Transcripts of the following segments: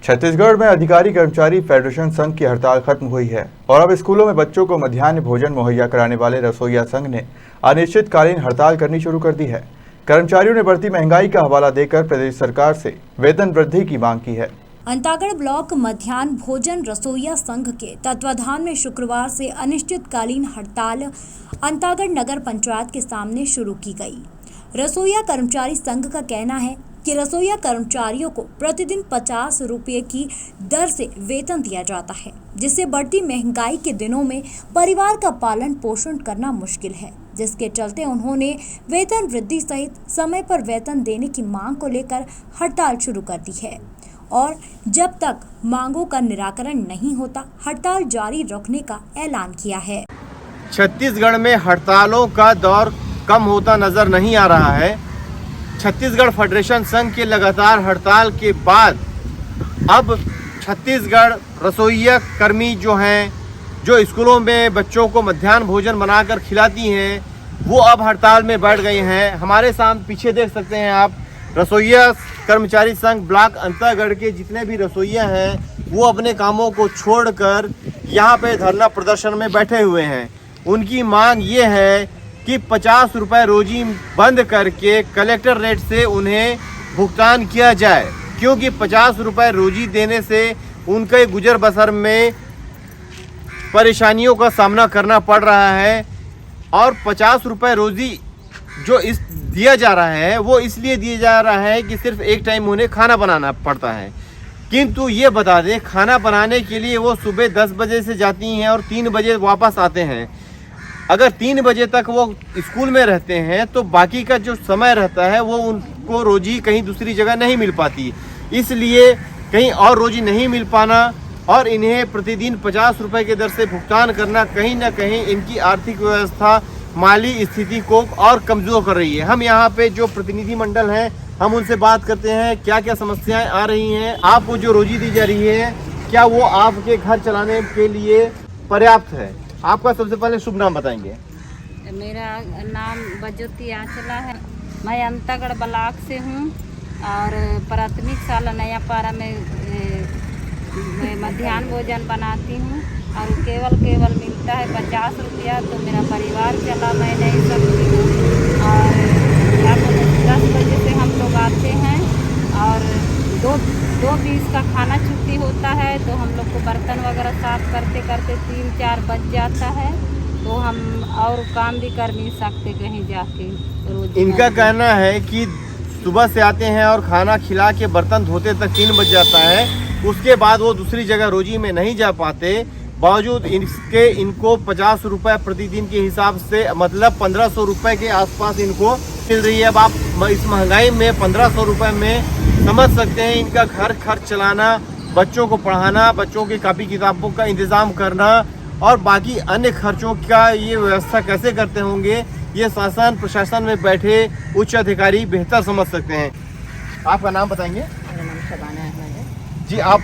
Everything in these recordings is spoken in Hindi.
छत्तीसगढ़ में अधिकारी कर्मचारी फेडरेशन संघ की हड़ताल खत्म हुई है और अब स्कूलों में बच्चों को मध्याह्न भोजन मुहैया कराने वाले रसोइया संघ ने अनिश्चितकालीन हड़ताल करनी शुरू कर दी है। कर्मचारियों ने बढ़ती महंगाई का हवाला देकर प्रदेश सरकार से वेतन वृद्धि की मांग की है। अंतागढ़ ब्लॉक मध्याह्न भोजन रसोइया संघ के तत्वाधान में शुक्रवार से अनिश्चितकालीन हड़ताल अंतागढ़ नगर पंचायत के सामने शुरू की गई। रसोइया कर्मचारी संघ का कहना है कि रसोइया कर्मचारियों को प्रतिदिन 50 रुपये की दर से वेतन दिया जाता है, जिससे बढ़ती महंगाई के दिनों में परिवार का पालन पोषण करना मुश्किल है, जिसके चलते उन्होंने वेतन वृद्धि सहित समय पर वेतन देने की मांग को लेकर हड़ताल शुरू कर दी है और जब तक मांगों का निराकरण नहीं होता हड़ताल जारी रखने का ऐलान किया है। छत्तीसगढ़ में हड़तालों का दौर कम होता नजर नहीं आ रहा है। छत्तीसगढ़ फेडरेशन संघ के लगातार हड़ताल के बाद अब छत्तीसगढ़ रसोइया कर्मी जो हैं, जो स्कूलों में बच्चों को मध्याह्न भोजन बनाकर खिलाती हैं, वो अब हड़ताल में बैठ गए हैं। हमारे सामने पीछे देख सकते हैं आप, रसोइया कर्मचारी संघ ब्लॉक अंतागढ़ के जितने भी रसोइया हैं वो अपने कामों को छोड़कर यहाँ पे धरना प्रदर्शन में बैठे हुए हैं। उनकी मांग ये है कि 50 रुपये रोजी बंद करके कलेक्टर रेट से उन्हें भुगतान किया जाए, क्योंकि 50 रुपये रोजी देने से उनके गुजर बसर में परेशानियों का सामना करना पड़ रहा है। और 50 रुपये रोजी जो दिया जा रहा है वो इसलिए दिया जा रहा है कि सिर्फ एक टाइम उन्हें खाना बनाना पड़ता है। किंतु ये बता दें, खाना बनाने के लिए वो सुबह 10 बजे से जाती हैं और 3 बजे वापस आते हैं। अगर 3 बजे तक वो स्कूल में रहते हैं तो बाकी का जो समय रहता है वो उनको रोजी कहीं दूसरी जगह नहीं मिल पाती, इसलिए कहीं और रोजी नहीं मिल पाना और इन्हें प्रतिदिन 50 रुपये की दर से भुगतान करना कहीं ना कहीं इनकी आर्थिक व्यवस्था, माली स्थिति को और कमज़ोर कर रही है। हम यहाँ पे जो प्रतिनिधि मंडल हैं हम उनसे बात करते हैं क्या क्या समस्याएं आ रही हैं। आपको जो रोजी दी जा रही है क्या वो आपके घर चलाने के लिए पर्याप्त है? आपका सबसे पहले शुभ नाम बताएंगे। मेरा नाम बजोती आंचला है। मैं अंतागढ़ ब्लॉक से हूँ और प्राथमिक शाला नया पारा में मैं मध्याह्न भोजन बनाती हूँ और केवल मिलता है 50 रुपया। तो मेरा परिवार चला मैं नहीं सकती हूँ और 10 बजे से हम लोग आते हैं और 2:20 का खाना छुट्टी होता है, तो हम लोग को बर्तन वगैरह साफ करते करते 3-4 बज जाता है, तो हम और काम भी कर नहीं सकते कहीं जाके रोज। इनका कहना है कि सुबह से आते हैं और खाना खिला के बर्तन धोते तक 3 बज जाता है, उसके बाद वो दूसरी जगह रोजी में नहीं जा पाते। बावजूद इसके इनको 50 रुपये प्रतिदिन के हिसाब से मतलब 1500 रुपये के आसपास इनको मिल रही है। अब आप इस महंगाई में 1500 रुपये में समझ सकते हैं इनका घर खर्च चलाना, बच्चों को पढ़ाना, बच्चों की कापी किताबों का इंतज़ाम करना और बाकी अन्य खर्चों का ये व्यवस्था कैसे करते होंगे, ये शासन प्रशासन में बैठे उच्च अधिकारी बेहतर समझ सकते हैं। आपका नाम बताएंगे? मेरा नाम शबाना अहमद है जी। आप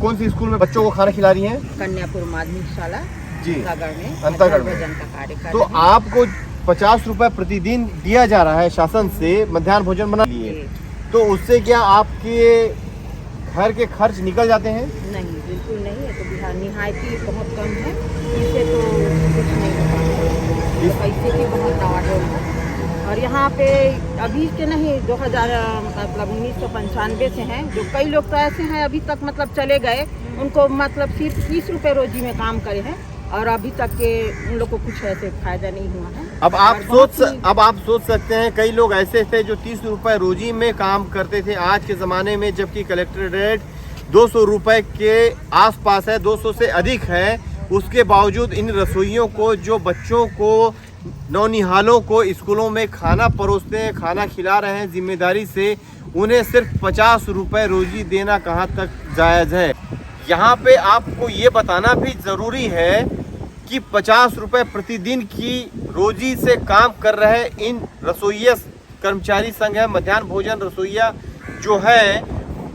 कौन सी स्कूल में बच्चों को खाना खिला रही हैं? कन्यापुर माध्यमिक शाला जी, अंतागढ़ में भोजन का कार्य कर तो रहे हैं। आपको 50 रुपये प्रतिदिन दिया जा रहा है शासन से मध्याह्न भोजन बना लिए, तो उससे क्या आपके घर के खर्च निकल जाते हैं? नहीं, बिल्कुल नहीं है। तो बिहार निहायती बहुत कम है, इससे तो कुछ नहीं होता, पैसे की बहुत डावाडोल है। और यहाँ पे अभी के नहीं 1995 से हैं, जो कई लोग तो ऐसे हैं अभी तक मतलब चले गए, उनको मतलब सिर्फ 30 रुपये रोजी में काम करे हैं और अभी तक के उन लोग को कुछ ऐसे फायदा नहीं हुआ है। अब आप सोच सकते हैं कई लोग ऐसे थे जो 30 रुपये रोजी में काम करते थे आज के ज़माने में, जबकि कलेक्टर रेट 200 रुपये के आसपास है, 200 से अधिक है। उसके बावजूद इन रसोइयों को जो बच्चों को नौनिहालों को स्कूलों में खाना परोसते हैं, खाना खिला रहे हैं जिम्मेदारी से, उन्हें सिर्फ 50 रुपये रोजी देना कहाँ तक जायज़ है? यहाँ पे आपको ये बताना भी ज़रूरी है कि 50 रुपये प्रतिदिन की रोजी से काम कर रहे इन रसोइया कर्मचारी संघ है, मध्याह्न भोजन रसोइया जो है,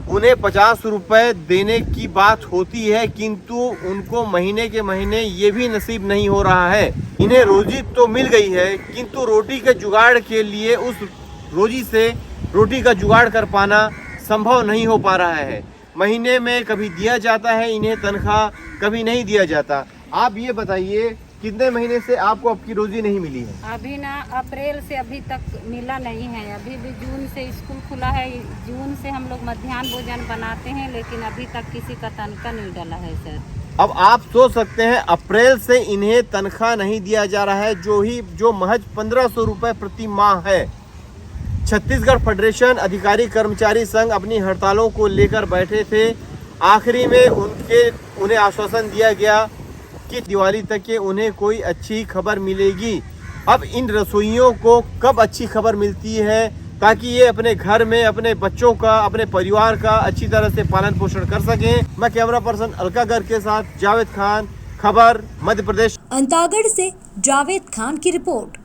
उन्हें 50 रुपये देने की बात होती है, किंतु उनको महीने के महीने ये भी नसीब नहीं हो रहा है। इन्हें रोजी तो मिल गई है, किंतु रोटी के जुगाड़ के लिए उस रोजी से रोटी का जुगाड़ कर पाना संभव नहीं हो पा रहा है। महीने में कभी दिया जाता है इन्हें तनख्वाह, कभी नहीं दिया जाता। आप ये बताइए कितने महीने से आपको आपकी रोजी नहीं मिली है? अभी ना अप्रैल से अभी तक मिला नहीं है। अभी भी जून से स्कूल खुला है, जून से हम लोग मध्याह्न भोजन बनाते हैं, लेकिन अभी तक किसी का तनख्वाह नहीं डाला है सर। अब आप सोच सकते हैं अप्रैल से इन्हें तनख्वाह नहीं दिया जा रहा है, जो महज 1500 रुपए प्रति माह है। छत्तीसगढ़ फेडरेशन अधिकारी कर्मचारी संघ अपनी हड़तालों को लेकर बैठे थे। आखिरी में उन्हें आश्वासन दिया गया कि दिवाली तक के उन्हें कोई अच्छी खबर मिलेगी। अब इन रसोइयों को कब अच्छी खबर मिलती है ताकि ये अपने घर में अपने बच्चों का, अपने परिवार का अच्छी तरह से पालन पोषण कर सकें। मैं कैमरा पर्सन अलका गर्ग के साथ जावेद खान, खबर मध्य प्रदेश। अंतागढ़ से जावेद खान की रिपोर्ट।